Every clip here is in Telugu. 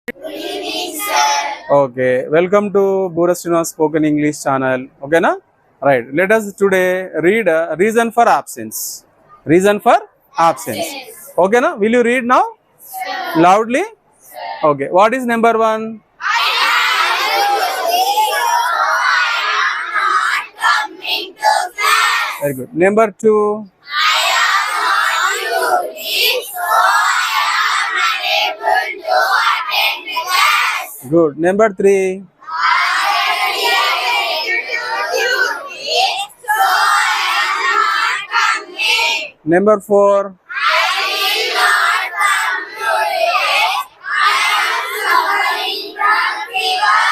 Good evening, sir. Okay, welcome to Burastina Spoken English channel. Okay, na? Right. Let us today read reason for absence. Reason for absence. Okay, na? Will you read now? Sir. Loudly? Okay. What is number one? I am busy, so I am not coming to class. Very good. Number two. I am on duty, so I am unable to attend class. Good. Number three. I am duty, so I am not coming. Number four. I will not come today. I am suffering from fever.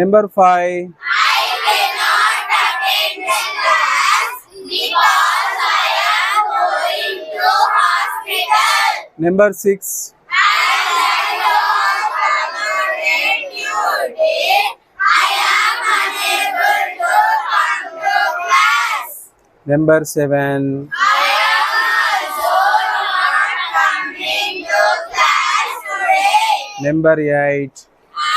Number five. I will not attend the class because I am going to hospital. Number six. As I was promoted duty, I am unable to come to class. Number seven. I am also not coming to class today. Number eight. I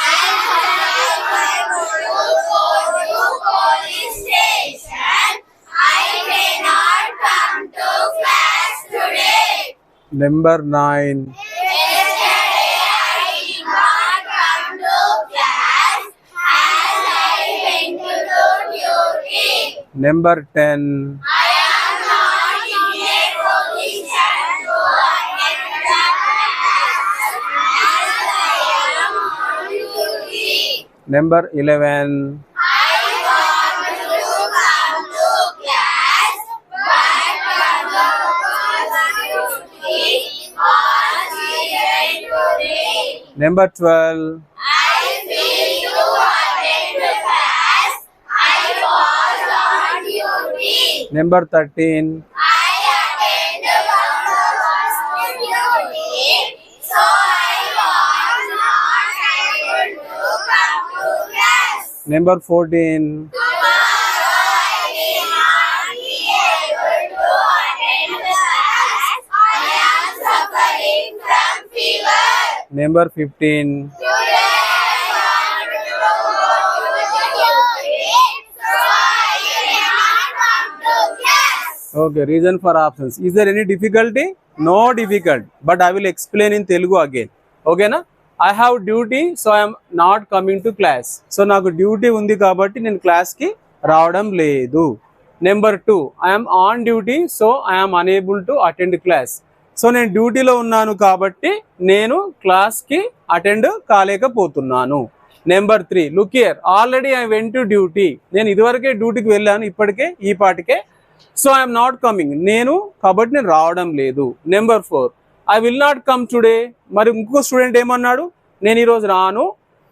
am going to police station. I cannot come to class today. Number nine. Yesterday I did not come to class as I went to duty. Number 10. I am not in a position to attend the class as I am on duty. Number 11. I want to come to class, but because of duty was given today. Number 12. I failed to attend the class. I was on duty. Number 13. I attended the duty, so I was not able to come to class. Number 14. Tomorrow I will not be able to attend the class. I am suffering from fever. Number 15. Today I want to go to duty, so I cannot come to class. Okay, reason for absence. Is there any difficulty? No difficult. But I will explain in Telugu again. Okay na? I have duty, so I am not coming to class. So నాకు డ్యూటీ ఉంది కాబట్టి నేను క్లాస్కి రావడం లేదు. Number 2. I am on duty, so I am unable to attend class. So నేను డ్యూటీలో ఉన్నాను కాబట్టి నేను క్లాస్కి అటెండ్ కాలేకపోతున్నాను. Number 3. Look here, already I went to duty. నేను ఇదివరకే డ్యూటీకి వెళ్ళాను, ఇప్పటికే ఈ పాటికే. సో ఐఎమ్ నాట్ కమింగ్, నేను కాబట్టి నేను రావడం లేదు. Number 4. I will not come today. మరి ఇంకో స్టూడెంట్ ఏమన్నాడు, నేను ఈరోజు రాను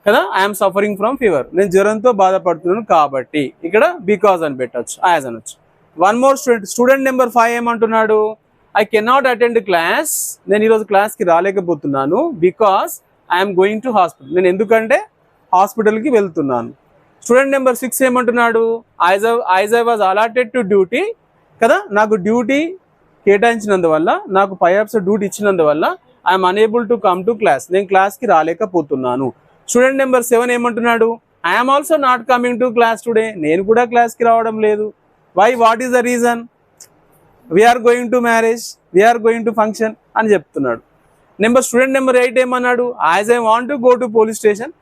కదా, ఐఎమ్ సఫరింగ్ ఫ్రమ్ ఫీవర్, నేను జ్వరంతో బాధపడుతున్నాను కాబట్టి ఇక్కడ బికాజ్ అని పెట్టచ్చు, యాజ్ అనొచ్చు. వన్ మోర్ స్టూడెంట్ నెంబర్ 5 ఏమంటున్నాడు, ఐ కెనాట్ అటెండ్ క్లాస్. నేను ఈరోజు క్లాస్కి రాలేకపోతున్నాను because I'm going to hospital. నేను ఎందుకంటే హాస్పిటల్కి వెళ్తున్నాను. స్టూడెంట్ నెంబర్ 6 ఏమంటున్నాడు, as I was allotted to duty కదా, నాకు డ్యూటీ కేటాయించినందువల్ల, నాకు 5 hours డ్యూటీ ఇచ్చినందువల్ల I'm unable to come to class, నేను క్లాస్కి రాలేకపోతున్నాను. స్టూడెంట్ నెంబర్ 7 ఏమంటున్నాడు, I'm also not coming to class today. నేను కూడా క్లాస్కి రావడం లేదు. Why, what is the reason? We're going to marriage, we're going to function అని చెప్తున్నాడు. స్టూడెంట్ నెంబర్ 8 ఏమన్నాడు, as I want to go to police station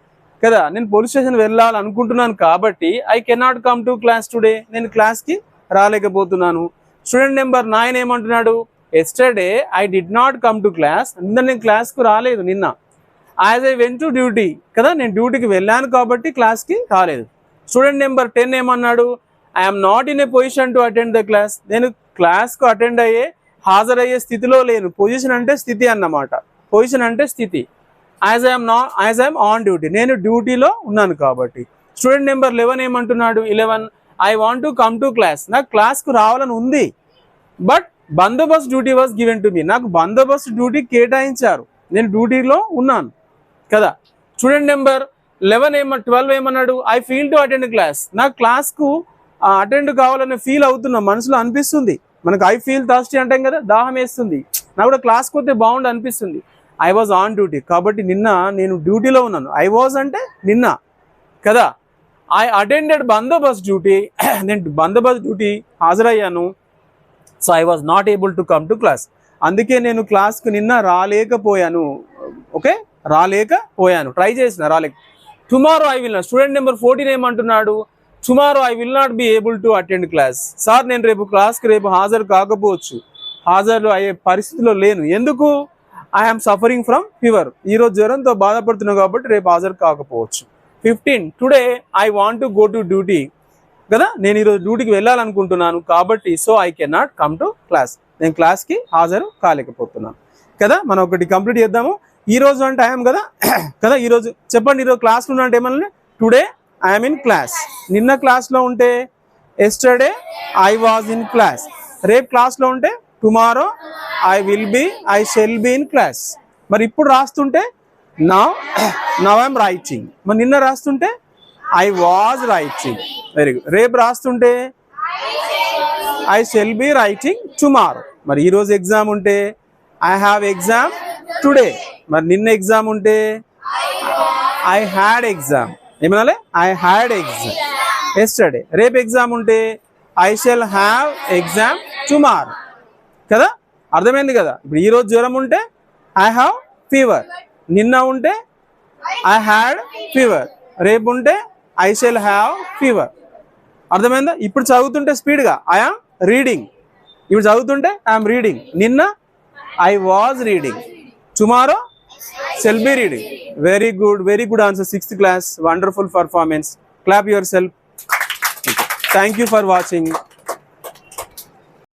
కదా, నేను పోలీస్ స్టేషన్ వెళ్ళాలనుకుంటున్నాను కాబట్టి I cannot come to class today, నేను క్లాస్కి రాలేకపోతున్నాను. స్టూడెంట్ నెంబర్ 9 ఏమంటున్నాడు, yesterday I did not come to class. నేను క్లాస్కు రాలేదు నిన్న. As I went to duty కదా, నేను డ్యూటీకి వెళ్ళాను కాబట్టి క్లాస్కి రాలేదు. స్టూడెంట్ నెంబర్ 10 ఏమన్నాడు, I'm not in a position to attend the class. నేను క్లాస్కు అటెండ్ అయ్యే, హాజరయ్యే స్థితిలో లేను. పొజిషన్ అంటే స్థితి అన్నమాట, పొజిషన్ అంటే స్థితి. యాజ్ ఐఎమ్ ఆన్ డ్యూటీ, నేను డ్యూటీలో ఉన్నాను కాబట్టి. స్టూడెంట్ నెంబర్ 11 ఏమంటున్నాడు, 11 I want to come to class. నాకు క్లాస్కు రావాలని ఉంది, బట్ బందోబస్తు duty was given to me. నాకు బందోబస్తు డ్యూటీ కేటాయించారు, నేను డ్యూటీలో ఉన్నాను కదా. స్టూడెంట్ నెంబర్ 12 ఏమన్నాడు, I feel to attend class. నాకు క్లాస్కు అటెండ్ కావాలనే ఫీల్ అవుతున్నా, మనసులో అనిపిస్తుంది. మనకు ఐ ఫీల్ థర్స్టీ అంటాం కదా, దాహం వేస్తుంది, నాకు కూడా క్లాస్కి వస్తే బాగుండు అనిపిస్తుంది. I was on duty. కాబట్టి నిన్న నేను డ్యూటీలో ఉన్నాను. ఐ వాజ్ అంటే నిన్న కదా. ఐ అటెండెడ్ బందోబస్త్ డ్యూటీ. నేను బందోబస్త్ డ్యూటీ హాజరయ్యాను. So I was not able to come to class. అందుకే నేను క్లాస్కి నిన్న రాలేకపోయాను. ఓకే, రాలేకపోయాను. ట్రై చేసిన రాలేక. Tomorrow I will not. Student number 14 ఏమంటున్నాడు? Tomorrow I will not be able to attend class. Sir నేను రేపు క్లాస్కి హాజరు కాకపోవచ్చు, హాజరు అయ్యే పరిస్థితిలో లేను. ఎందుకు? I'm suffering from fever. ఈరోజు జ్వరంతో బాధపడుతున్నాను కాబట్టి రేపు హాజరు కాకపోవచ్చు. 15 today I want to go to duty కదా. నేను ఈరోజు డ్యూటీకి వెళ్ళాలనుకుంటున్నాను కాబట్టి so I can not come to class. నేను క్లాస్కి హాజరు కాలేకపోతున్నాను కదా. మనం ఒకటి కంప్లీట్ చేద్దాము. ఈరోజు అంటే ఐఎమ్ కదా కదా. ఈరోజు చెప్పండి, ఈరోజు క్లాస్లో ఉన్న అంటే ఏమన్నా? Today I'm in class. నిన్న క్లాస్లో ఉంటే yesterday I was in class. రేపు క్లాస్లో ఉంటే tomorrow I shall be in class. మరి ఇప్పుడు రాస్తుంటే నౌ ఐఎమ్ రైటింగ్. మరి నిన్న రాస్తుంటే I was writing. Very good. రేపు రాస్తుంటే I shall be writing tomorrow. మరి ఈరోజు ఎగ్జామ్ ఉంటే ఐ హ్యావ్ ఎగ్జామ్ టుడే. మరి నిన్న ఎగ్జామ్ ఉంటే ఐ హ్యాడ్ ఎగ్జామ్. ఏమనాలి? I had exam yesterday. రేపు ఎగ్జామ్ ఉంటే I shall have exam tomorrow కదా. అర్థమైంది కదా. ఇప్పుడు ఈరోజు జ్వరం ఉంటే ఐ హ్యావ్ ఫీవర్. నిన్న ఉంటే ఐ హ్యాడ్ ఫీవర్. రేపు ఉంటే ఐ షెల్ హ్యావ్ ఫీవర్. అర్థమైందా? ఇప్పుడు చదువుతుంటే స్పీడ్గా ఐఆమ్ రీడింగ్. ఇప్పుడు చదువుతుంటే ఐఎమ్ రీడింగ్. నిన్న I was reading. Tomorrow shall be reading. Very good answer. 6th class. Wonderful performance. Clap your self. Thank you for watching.